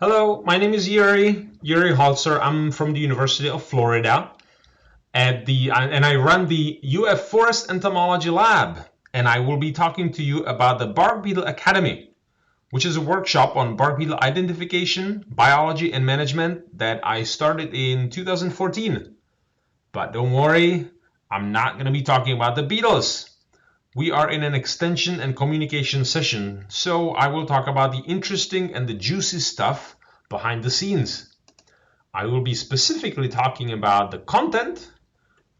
Hello, my name is Yuri Holzer. I'm from the University of Florida and I run the UF Forest Entomology Lab. And I will be talking to you about the Beetle Academy, which is a workshop on bark beetle identification, biology, and management that I started in 2014. But don't worry, I'm not going to be talking about the beetles. We are in an extension and communication session, so I will talk about the interesting and the juicy stuff behind the scenes. I will be specifically talking about the content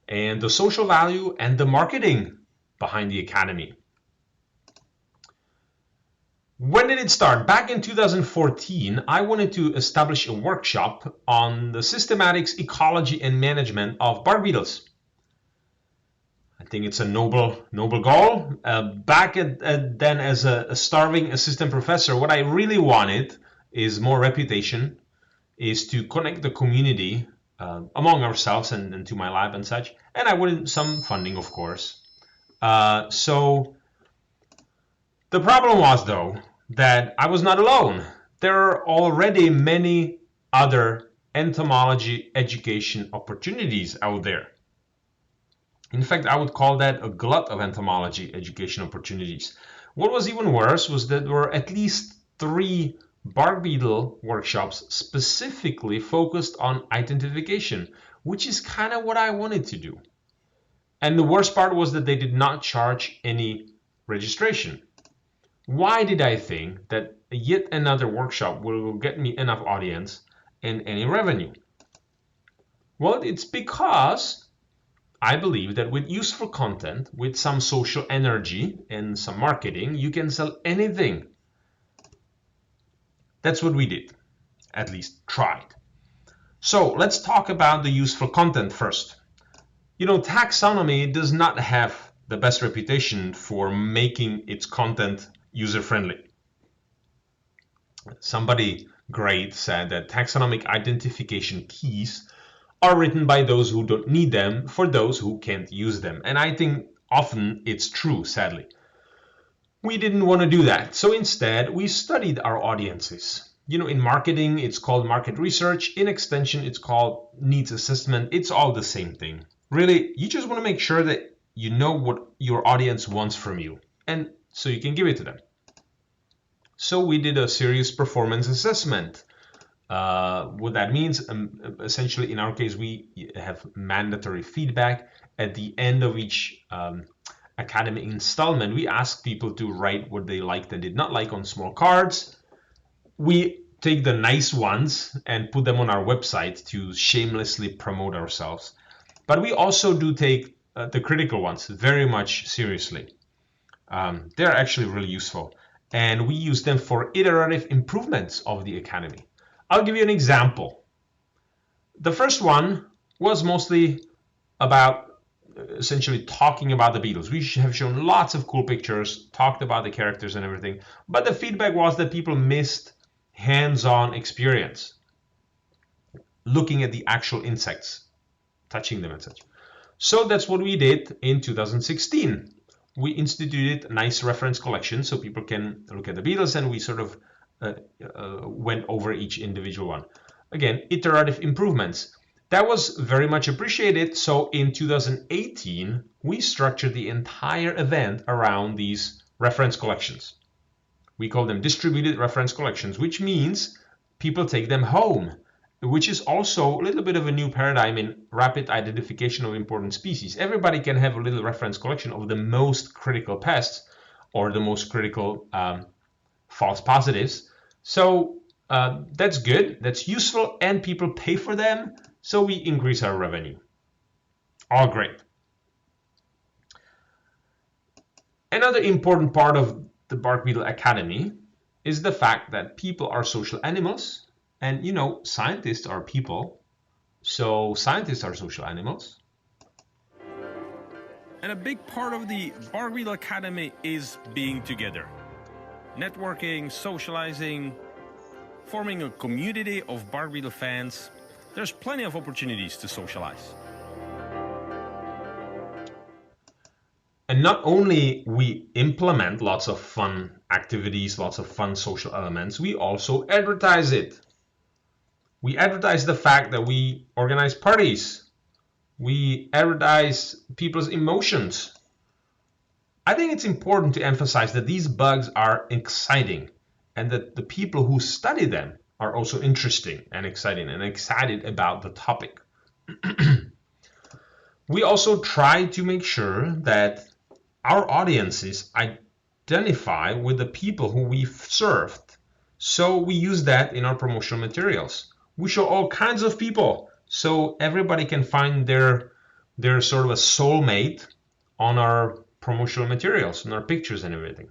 and the social value and the marketing behind the academy. When did it start? Back in 2014, I wanted to establish a workshop on the systematics, ecology, and management of bark beetles. I think it's a noble goal. Then as a starving assistant professor, what I really wanted is more reputation, is to connect the community among ourselves and to my lab and such. And I wanted some funding, of course. So the problem was, though, that I was not alone. There are already many other entomology education opportunities out there. In fact, I would call that a glut of entomology education opportunities. What was even worse was that there were at least 3 bark beetle workshops specifically focused on identification, which is kind of what I wanted to do. And the worst part was that they did not charge any registration. Why did I think that yet another workshop will get me enough audience and any revenue? Well, it's because I believe that with useful content, with some social energy and some marketing, you can sell anything. That's what we did, at least tried. So let's talk about the useful content first. You know, taxonomy does not have the best reputation for making its content user-friendly. Somebody great said that taxonomic identification keys are written by those who don't need them for those who can't use them. And I think often it's true, sadly. We didn't want to do that. So instead, we studied our audiences. You know, in marketing, it's called market research. In extension, it's called needs assessment. It's all the same thing. Really, you just want to make sure that you know what your audience wants from you, and so you can give it to them. So we did a serious performance assessment. What that means, essentially, in our case, we have mandatory feedback at the end of each academy installment. We ask people to write what they liked and did not like on small cards. We take the nice ones and put them on our website to shamelessly promote ourselves. But we also do take the critical ones very much seriously. They're actually really useful, and we use them for iterative improvements of the academy. I'll give you an example. The first one was mostly about essentially talking about the beetles. We have shown lots of cool pictures, talked about the characters and everything, but the feedback was that people missed hands-on experience, looking at the actual insects, touching them and such. So that's what we did in 2016. We instituted a nice reference collection so people can look at the beetles, and we sort of went over each individual one. Again, iterative improvements. That was very much appreciated. So in 2018, we structured the entire event around these reference collections. We call them distributed reference collections, which means people take them home, which is also a little bit of a new paradigm in rapid identification of important species. Everybody can have a little reference collection of the most critical pests or the most critical false positives. So that's good, that's useful, and people pay for them, so we increase our revenue. All great. Another important part of the Bark Beetle Academy is the fact that people are social animals, and you know, scientists are people, so scientists are social animals. And a big part of the Bark Beetle Academy is being together. Networking, socializing, forming a community of bark beetle fans. There's plenty of opportunities to socialize. And not only we implement lots of fun activities, lots of fun social elements, we also advertise it. We advertise the fact that we organize parties. We advertise people's emotions. I think it's important to emphasize that these bugs are exciting and that the people who study them are also interesting and excited about the topic. We also try to make sure that our audiences identify with the people who we've served. So we use that in our promotional materials. We show all kinds of people so everybody can find their sort of a soulmate on our promotional materials, on our pictures and everything.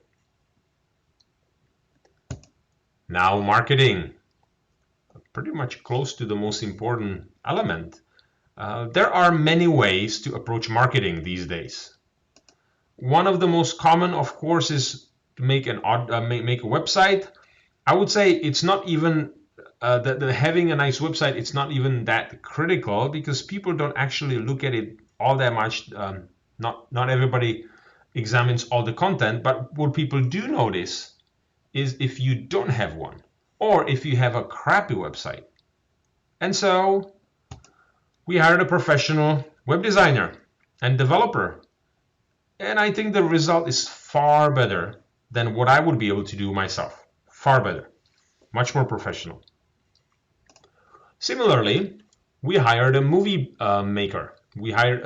Now marketing, pretty much close to the most important element. There are many ways to approach marketing these days. One of the most common, of course, is to make make a website. I would say it's not even having a nice website. It's not even that critical because people don't actually look at it all that much. Not everybody examines all the content, but what people do notice is if you don't have one or if you have a crappy website. And so we hired a professional web designer and developer. And I think the result is far better than what I would be able to do myself. Far better. Much more professional. Similarly, we hired a movie maker. We hired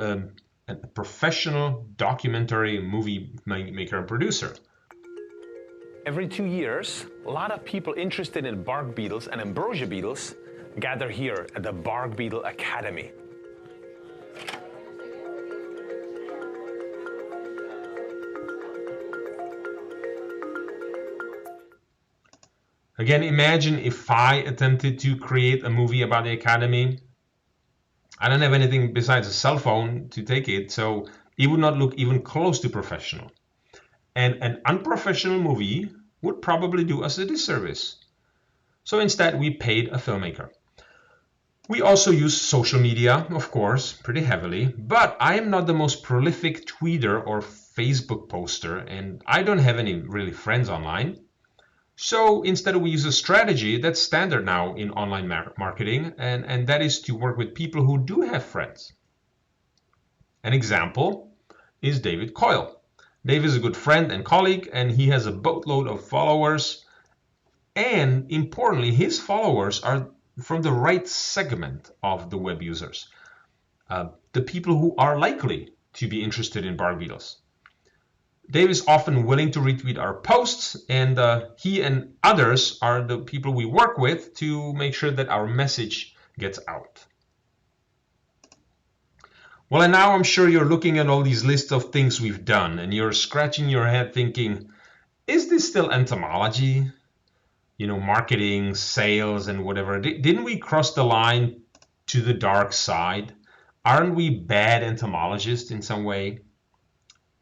a professional documentary movie maker and producer. Every 2 years, a lot of people interested in bark beetles and ambrosia beetles gather here at the Beetle Academy. Again, imagine if I attempted to create a movie about the Academy. I don't have anything besides a cell phone to take it, so it would not look even close to professional. And an unprofessional movie would probably do us a disservice. So instead, we paid a filmmaker. We also use social media, of course, pretty heavily, but I am not the most prolific tweeter or Facebook poster, and I don't have any really friends online. So instead we use a strategy that's standard now in online marketing, and that is to work with people who do have friends. An example is David Coyle. Dave is a good friend and colleague, and he has a boatload of followers. And importantly, his followers are from the right segment of the web users, the people who are likely to be interested in bark beetles. Dave is often willing to retweet our posts, and he and others are the people we work with to make sure that our message gets out. Well, and now I'm sure you're looking at all these lists of things we've done, and you're scratching your head thinking, is this still entomology? You know, marketing, sales, and whatever. Didn't we cross the line to the dark side? Aren't we bad entomologists in some way?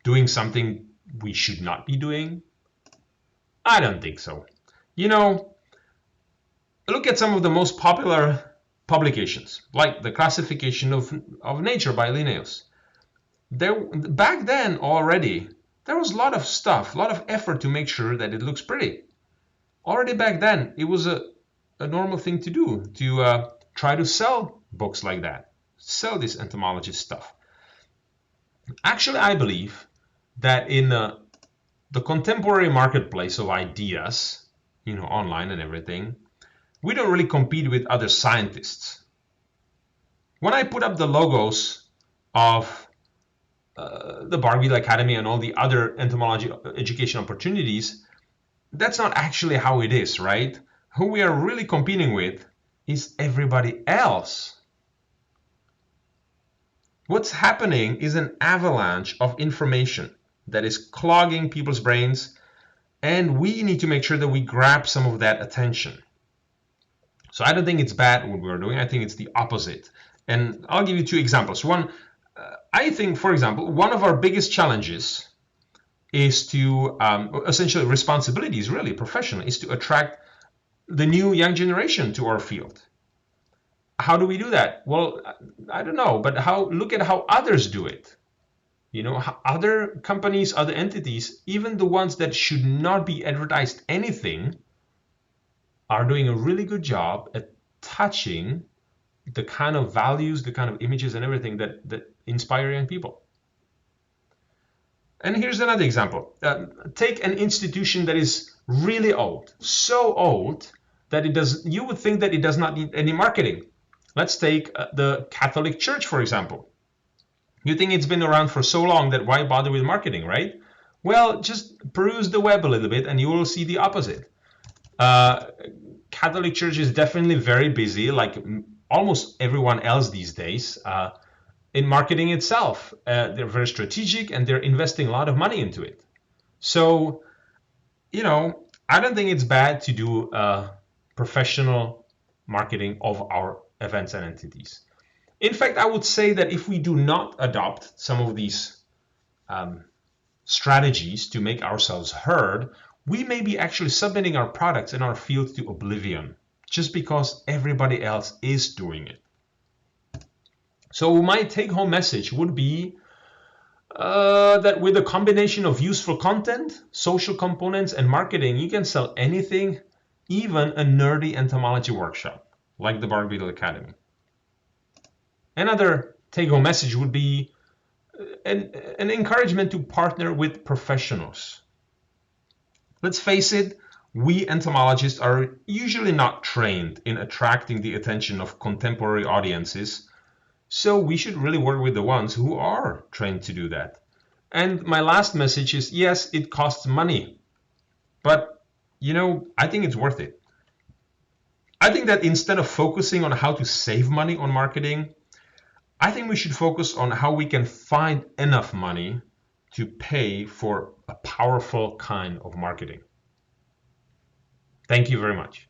Doing something we should not be doing? I don't think so. You know, look at some of the most popular publications, like the Classification of Nature by Linnaeus. Back then already, there was a lot of stuff, a lot of effort to make sure that it looks pretty. Already back then, it was a normal thing to do, to try to sell books like that, sell this entomology stuff. Actually, I believe that in the contemporary marketplace of ideas, you know, online and everything, we don't really compete with other scientists. When I put up the logos of the Beetle Academy and all the other entomology education opportunities, that's not actually how it is, right? Who we are really competing with is everybody else. What's happening is an avalanche of information that is clogging people's brains, and we need to make sure that we grab some of that attention. So I don't think it's bad what we're doing. I think it's the opposite. And I'll give you two examples. One, I think, for example, one of our biggest challenges is to, essentially responsibilities, really professional, is to attract the new young generation to our field. How do we do that? Well, I don't know, but look at how others do it. You know, other companies, other entities, even the ones that should not be advertised anything, are doing a really good job at touching the kind of values, the kind of images and everything that inspire young people. And here's another example. Take an institution that is really old, so old that you would think that it does not need any marketing. Let's take the Catholic Church, for example. You think it's been around for so long that why bother with marketing, right? Well, just peruse the web a little bit and you will see the opposite. Catholic Church is definitely very busy, like almost everyone else these days, in marketing itself. They're very strategic and they're investing a lot of money into it. So, I don't think it's bad to do professional marketing of our events and entities. In fact, I would say that if we do not adopt some of these strategies to make ourselves heard, we may be actually submitting our products and our field to oblivion just because everybody else is doing it. So my take-home message would be that with a combination of useful content, social components, and marketing, you can sell anything, even a nerdy entomology workshop like the Beetle Academy. Another take-home message would be an encouragement to partner with professionals. Let's face it, we entomologists are usually not trained in attracting the attention of contemporary audiences, so we should really work with the ones who are trained to do that. And my last message is, yes, it costs money, but I think it's worth it. I think that instead of focusing on how to save money on marketing, I think we should focus on how we can find enough money to pay for a powerful kind of marketing. Thank you very much.